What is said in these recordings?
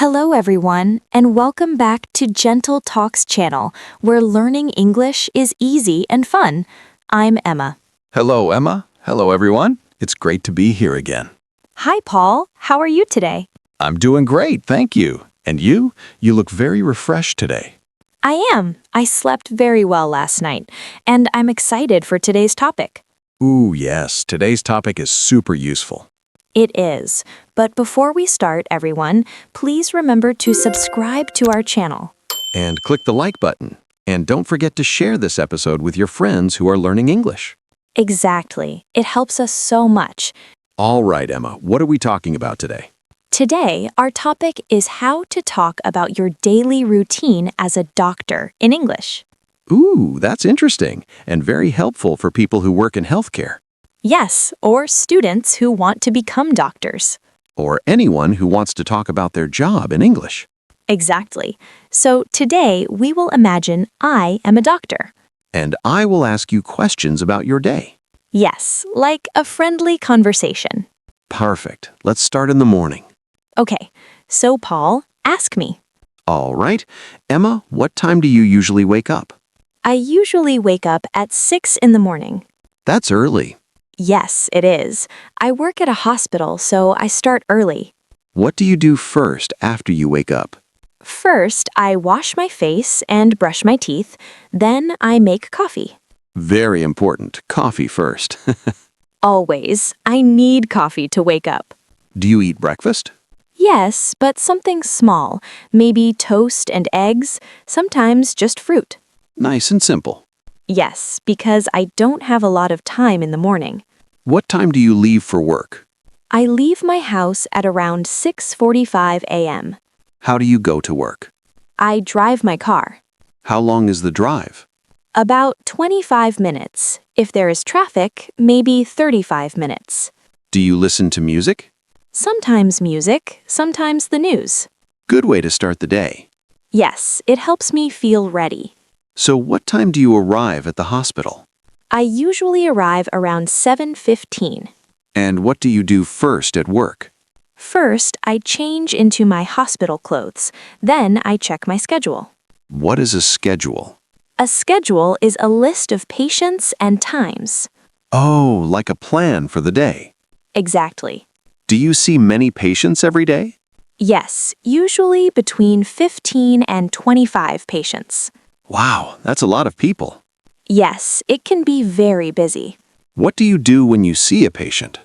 Hello, everyone, and welcome back to Gentle Talks channel, where learning English is easy and fun. I'm Emma. Hello, Emma. Hello, everyone. It's great to be here again. Hi, Paul. How are you today? I'm doing great, thank you. And you? You look very refreshed today. I am. I slept very well last night, and I'm excited for today's topic. Ooh, yes. Today's topic is super useful. It is. But before we start, everyone, please remember to subscribe to our channel. And click the like button. And don't forget to share this episode with your friends who are learning English. Exactly. It helps us so much. All right, Emma. What are we talking about today? Today, our topic is how to talk about your daily routine as a doctor in English. Ooh, that's interesting and very helpful for people who work in healthcare. Yes, or students who want to become doctors. Or anyone who wants to talk about their job in English. Exactly. So today, we will imagine I am a doctor. And I will ask you questions about your day. Yes, like a friendly conversation. Perfect. Let's start in the morning. Okay, so Paul, ask me. All right. Emma, what time do you usually wake up? I usually wake up at 6 in the morning. That's early. Yes, it is. I work at a hospital, so I start early. What do you do first after you wake up? First, I wash my face and brush my teeth. Then I make coffee. Very important. Coffee first. Always. I need coffee to wake up. Do you eat breakfast? Yes, but something small. Maybe toast and eggs, sometimes just fruit. Nice and simple. Yes, because I don't have a lot of time in the morning. What time do you leave for work? I leave my house at around 6:45 a.m. How do you go to work? I drive my car. How long is the drive? About 25 minutes. If there is traffic, maybe 35 minutes. Do you listen to music? Sometimes music, sometimes the news. Good way to start the day. Yes, it helps me feel ready. So what time do you arrive at the hospital? I usually arrive around 7:15. And what do you do first at work? First, I change into my hospital clothes. Then I check my schedule. What is a schedule? A schedule is a list of patients and times. Oh, like a plan for the day. Exactly. Do you see many patients every day? Yes, usually between 15 and 25 patients. Wow, that's a lot of people. Yes, it can be very busy. What do you do when you see a patient?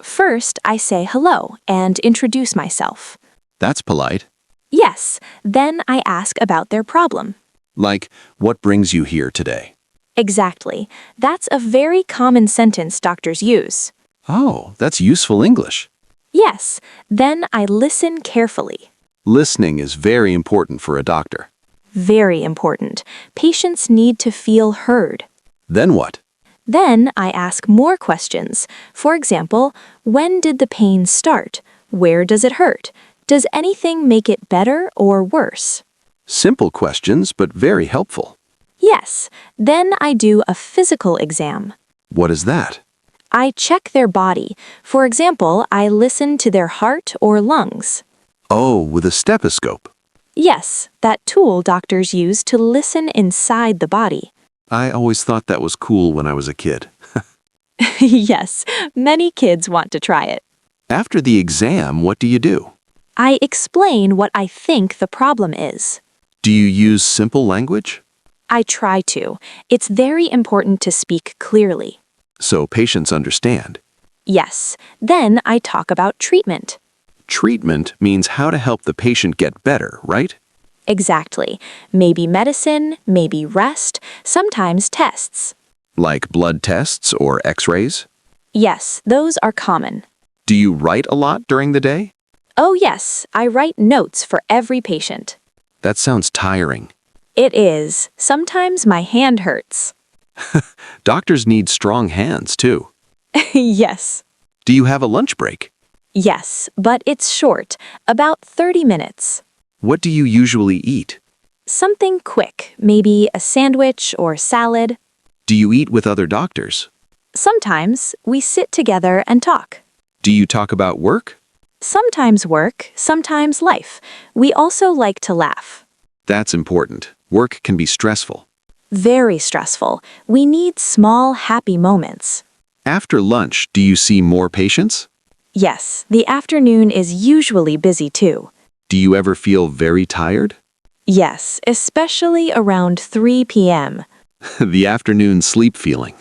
First, I say hello and introduce myself. That's polite. Yes, then I ask about their problem. Like, what brings you here today? Exactly. That's a very common sentence doctors use. Oh, that's useful English. Yes, then I listen carefully. Listening is very important for a doctor. Very important. Patients need to feel heard. Then what? Then I ask more questions. For example, when did the pain start? Where does it hurt? Does anything make it better or worse? Simple questions, but very helpful. Yes, then I do a physical exam. What is that? I check their body. For example, I listen to their heart or lungs. Oh, with a stethoscope. Yes, that tool doctors use to listen inside the body. I always thought that was cool when I was a kid. Yes, many kids want to try it. After the exam, what do you do? I explain what I think the problem is. Do you use simple language? I try to. It's very important to speak clearly. So patients understand. Yes, then I talk about treatment. Treatment means how to help the patient get better, right? Exactly. Maybe medicine, maybe rest, sometimes tests. Like blood tests or x-rays? Yes, those are common. Do you write a lot during the day? Oh yes, I write notes for every patient. That sounds tiring. It is. Sometimes my hand hurts. Doctors need strong hands, too. Yes. Do you have a lunch break? Yes, but it's short, about 30 minutes. What do you usually eat? Something quick, maybe a sandwich or salad. Do you eat with other doctors? Sometimes we sit together and talk. Do you talk about work? Sometimes work, sometimes life. We also like to laugh. That's important. Work can be stressful. Very stressful. We need small, happy moments. After lunch, do you see more patients? Yes, the afternoon is usually busy too. Do you ever feel very tired? Yes, especially around 3 p.m. The afternoon sleep feeling.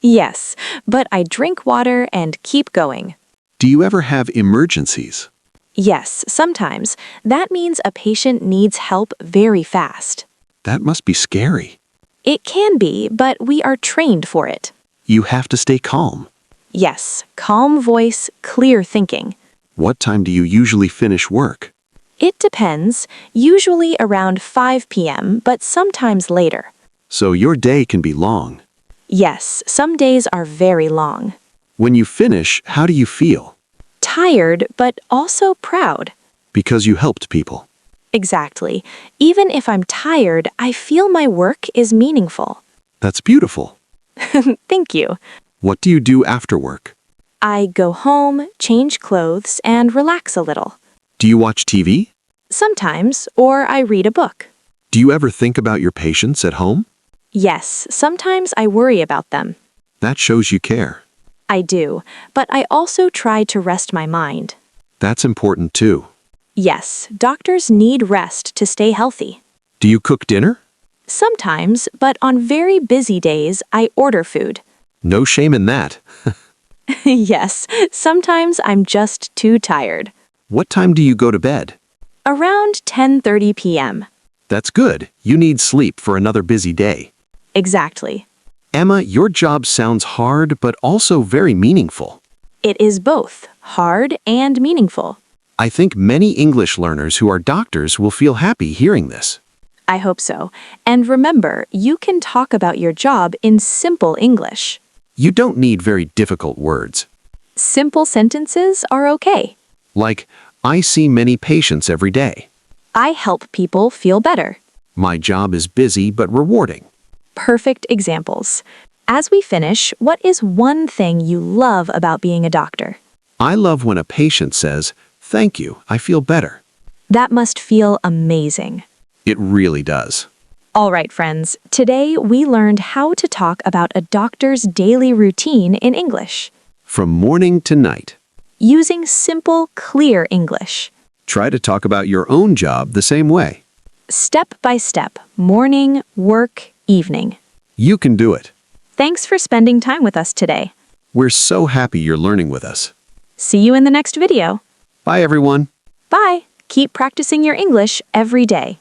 Yes, but I drink water and keep going. Do you ever have emergencies? Yes, sometimes. That means a patient needs help very fast. That must be scary. It can be, but we are trained for it. You have to stay calm. Yes, calm voice, clear thinking. What time do you usually finish work? It depends, usually around 5 p.m., but sometimes later. So your day can be long. Yes, some days are very long. When you finish, how do you feel? Tired, but also proud. Because you helped people. Exactly. Even if I'm tired, I feel my work is meaningful. That's beautiful. Thank you. What do you do after work? I go home, change clothes, and relax a little. Do you watch TV? Sometimes, or I read a book. Do you ever think about your patients at home? Yes, sometimes I worry about them. That shows you care. I do, but I also try to rest my mind. That's important too. Yes, doctors need rest to stay healthy. Do you cook dinner? Sometimes, but on very busy days, I order food. No shame in that. Yes, sometimes I'm just too tired. What time do you go to bed? Around 10:30 p.m. That's good. You need sleep for another busy day. Exactly. Emma, your job sounds hard but also very meaningful. It is both hard and meaningful. I think many English learners who are doctors will feel happy hearing this. I hope so. And remember, you can talk about your job in simple English. You don't need very difficult words. Simple sentences are okay. Like, I see many patients every day. I help people feel better. My job is busy but rewarding. Perfect examples. As we finish, what is one thing you love about being a doctor? I love when a patient says, "Thank you, I feel better." That must feel amazing. It really does. All right, friends, today we learned how to talk about a doctor's daily routine in English, From morning to night. using simple, clear English. Try to talk about your own job the same way. Step by step, morning, work, evening. You can do it. Thanks for spending time with us today. We're so happy you're learning with us. See you in the next video. Bye, everyone. Bye. Keep practicing your English every day.